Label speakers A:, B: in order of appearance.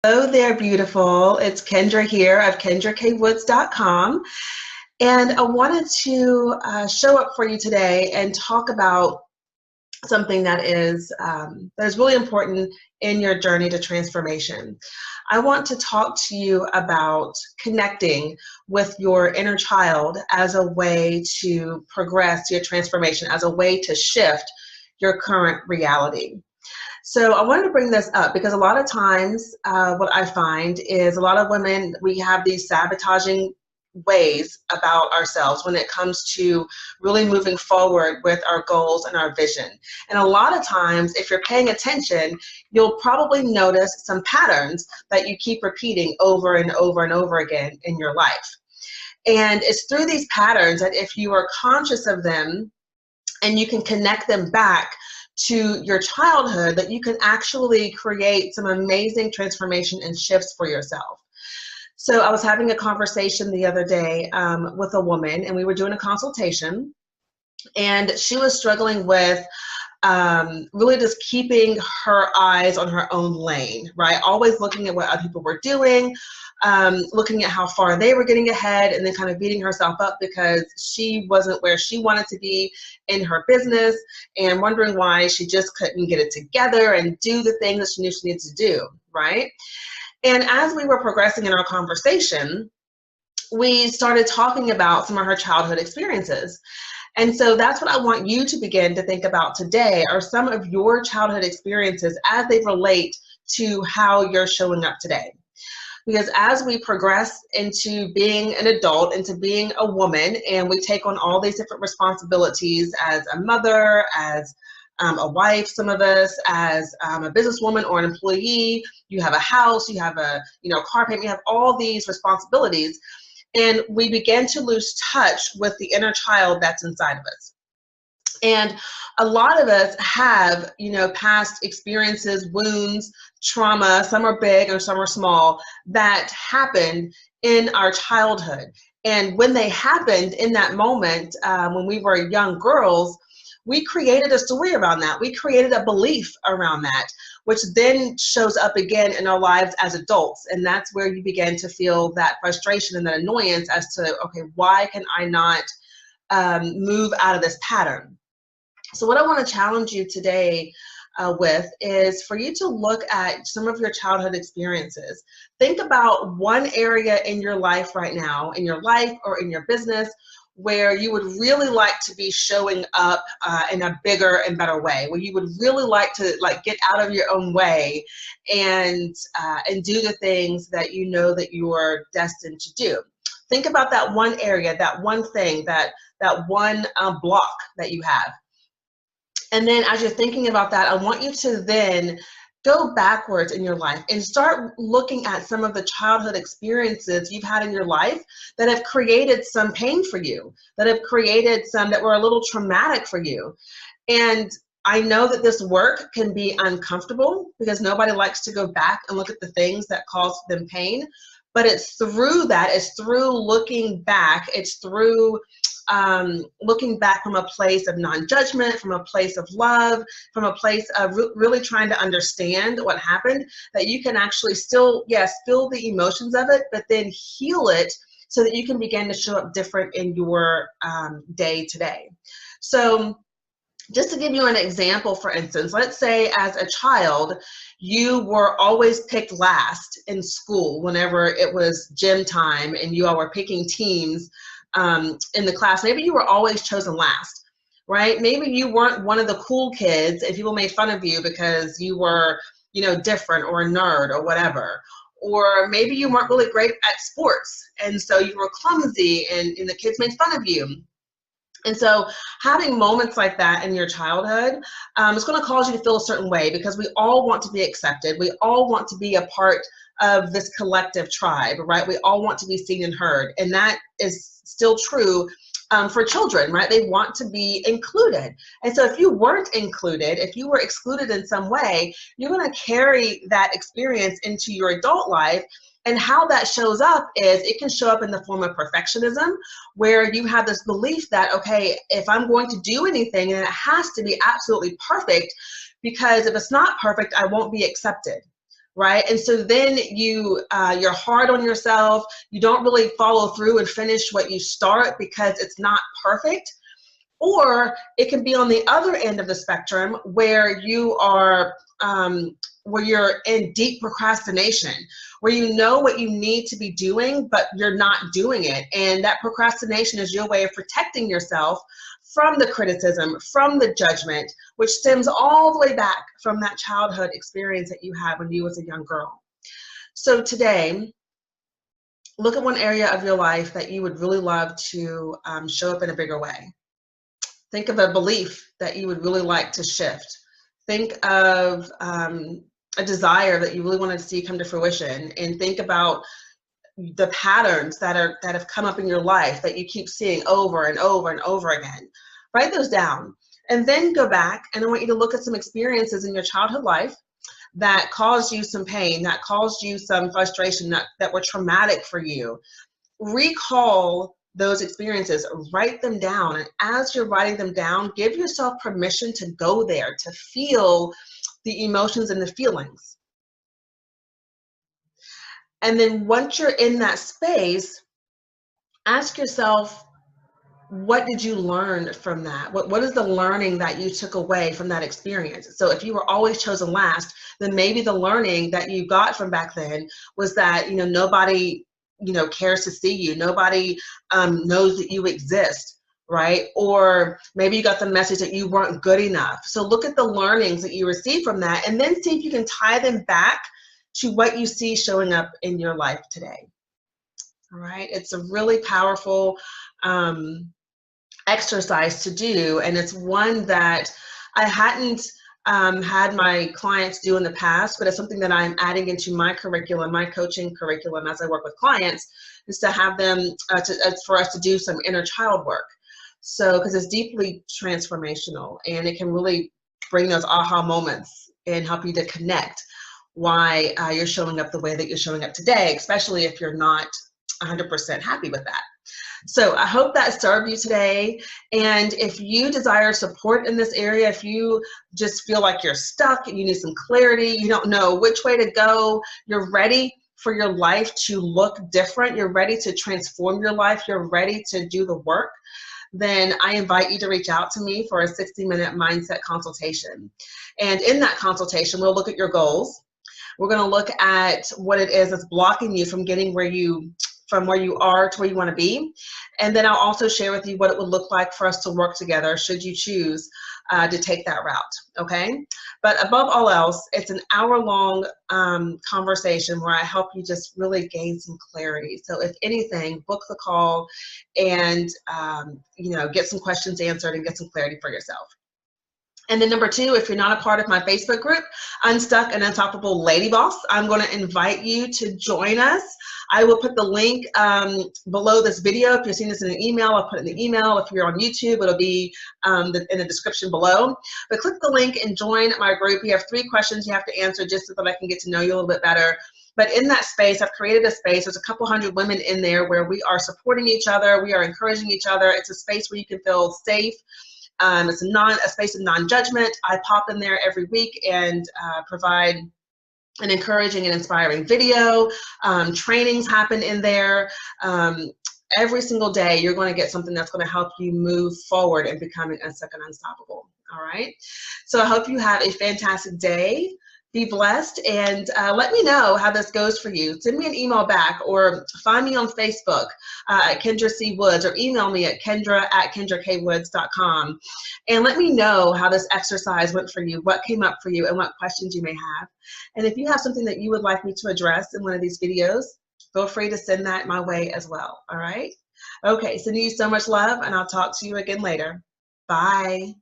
A: Hello there, beautiful. It's Kendra here of KendraKWoods.com. And I wanted to show up for you today and talk about something that is really important in your journey to transformation. I want to talk to you about connecting with your inner child as a way to progress your transformation, as a way to shift your current reality. So I wanted to bring this up because a lot of times what I find is a lot of women, we have these sabotaging ways about ourselves when it comes to really moving forward with our goals and our vision. And a lot of times, if you're paying attention, you'll probably notice some patterns that you keep repeating over and over and over again in your life. And it's through these patterns that if you are conscious of them and you can connect them back to your childhood, that you can actually create some amazing transformation and shifts for yourself. So I was having a conversation the other day with a woman, and we were doing a consultation, and she was struggling with really just keeping her eyes on her own lane, right? Always looking at what other people were doing, looking at how far they were getting ahead, and then kind of beating herself up because she wasn't where she wanted to be in her business, and wondering why she just couldn't get it together and do the things that she knew she needed to do, right? And as we were progressing in our conversation, we started talking about some of her childhood experiences. And so that's what I want you to begin to think about today, are some of your childhood experiences as they relate to how you're showing up today. Because as we progress into being an adult, into being a woman, and we take on all these different responsibilities as a mother, as a wife, some of us, as a businesswoman or an employee, you have a house, you have a car payment, you have all these responsibilities. And we begin to lose touch with the inner child that's inside of us. And a lot of us have, past experiences, wounds, trauma, some are big or some are small, that happened in our childhood. And when they happened in that moment, when we were young girls, we created a story around that. We created a belief around that, which then shows up again in our lives as adults. And that's where you begin to feel that frustration and that annoyance as to, okay, why can I not move out of this pattern? So what I want to challenge you today with is for you to look at some of your childhood experiences. Think about one area in your life right now, in your life or in your business, where you would really like to be showing up in a bigger and better way, where you would really like to get out of your own way and do the things that you know that you are destined to do. Think about that one area, that one thing, that one block that you have. And then as you're thinking about that, I want you to then go backwards in your life and start looking at some of the childhood experiences you've had in your life that have created some pain for you, that have created some that were a little traumatic for you. And I know that this work can be uncomfortable because nobody likes to go back and look at the things that caused them pain. But it's through that, it's through looking back, it's through looking back from a place of non-judgment, from a place of love, from a place of really trying to understand what happened, that you can actually still, yes, feel the emotions of it, but then heal it so that you can begin to show up different in your day to day. So just to give you an example, for instance, let's say as a child, you were always picked last in school whenever it was gym time and you all were picking teams in the class. Maybe you were always chosen last, right? Maybe you weren't one of the cool kids and people made fun of you because you were, different or a nerd or whatever. Or maybe you weren't really great at sports and so you were clumsy and the kids made fun of you. And so having moments like that in your childhood is going to cause you to feel a certain way because we all want to be accepted. We all want to be a part of this collective tribe, right? We all want to be seen and heard. And that is still true for children, right? They want to be included. And so if you weren't included, if you were excluded in some way, you're going to carry that experience into your adult life. And how that shows up is it can show up in the form of perfectionism, where you have this belief that, okay, if I'm going to do anything, then it has to be absolutely perfect, because if it's not perfect, I won't be accepted, right? And so then you're hard on yourself. You don't really follow through and finish what you start because it's not perfect. Or it can be on the other end of the spectrum where you are where you're in deep procrastination, where you know what you need to be doing, but you're not doing it. And that procrastination is your way of protecting yourself from the criticism, from the judgment, which stems all the way back from that childhood experience that you had when you was a young girl. So today, look at one area of your life that you would really love to show up in a bigger way. Think of a belief that you would really like to shift. Think of a desire that you really want to see come to fruition, and think about the patterns that have come up in your life that you keep seeing over and over and over again. Write those down, and then go back, and I want you to look at some experiences in your childhood life that caused you some pain, that caused you some frustration, that were traumatic for you. Recall those experiences, write them down, and as you're writing them down, give yourself permission to go there, to feel the emotions and the feelings. And then once you're in that space, ask yourself, what did you learn from that? What is the learning that you took away from that experience? So if you were always chosen last, then maybe the learning that you got from back then was that, nobody, cares to see you. Nobody knows that you exist, right? Or maybe you got the message that you weren't good enough. So look at the learnings that you received from that, and then see if you can tie them back to what you see showing up in your life today. All right. It's a really powerful exercise to do, and it's one that I hadn't had my clients do in the past, but it's something that I'm adding into my curriculum, my coaching curriculum, as I work with clients, is to have them for us to do some inner child work. So because it's deeply transformational, and it can really bring those aha moments and help you to connect why you're showing up the way that you're showing up today, especially if you're not 100% happy with that. So I hope that served you today. And if you desire support in this area, if you just feel like you're stuck and you need some clarity, you don't know which way to go, you're ready for your life to look different, you're ready to transform your life, you're ready to do the work, then I invite you to reach out to me for a 60-minute mindset consultation. And in that consultation, we'll look at your goals. We're going to look at what it is that's blocking you from getting from where you are to where you want to be. And then I'll also share with you what it would look like for us to work together should you choose to take that route, okay? But above all else, it's an hour-long conversation where I help you just really gain some clarity. So if anything, book the call and get some questions answered and get some clarity for yourself. And then number two, if you're not a part of my Facebook group, Unstuck and Unstoppable Lady Boss, I'm going to invite you to join us. I will put the link below this video. If you're seeing this in an email, I'll put it in the email. If you're on YouTube, it'll be in the description below. But click the link and join my group. You have 3 questions you have to answer just so that I can get to know you a little bit better. But in that space, I've created a space. There's a couple hundred women in there where we are supporting each other. We are encouraging each other. It's a space where you can feel safe. It's a space of non-judgment. I pop in there every week and provide an encouraging and inspiring video. Trainings happen in there. Every single day, you're going to get something that's going to help you move forward and becoming unstuck and unstoppable. All right. So I hope you have a fantastic day. Be blessed, and let me know how this goes for you. Send me an email back, or find me on Facebook at Kendra C. Woods, or email me at kendra@kendrakwoods.com, and let me know how this exercise went for you, what came up for you, and what questions you may have. And if you have something that you would like me to address in one of these videos, feel free to send that my way as well. All right? Okay, sending you so much love, and I'll talk to you again later. Bye.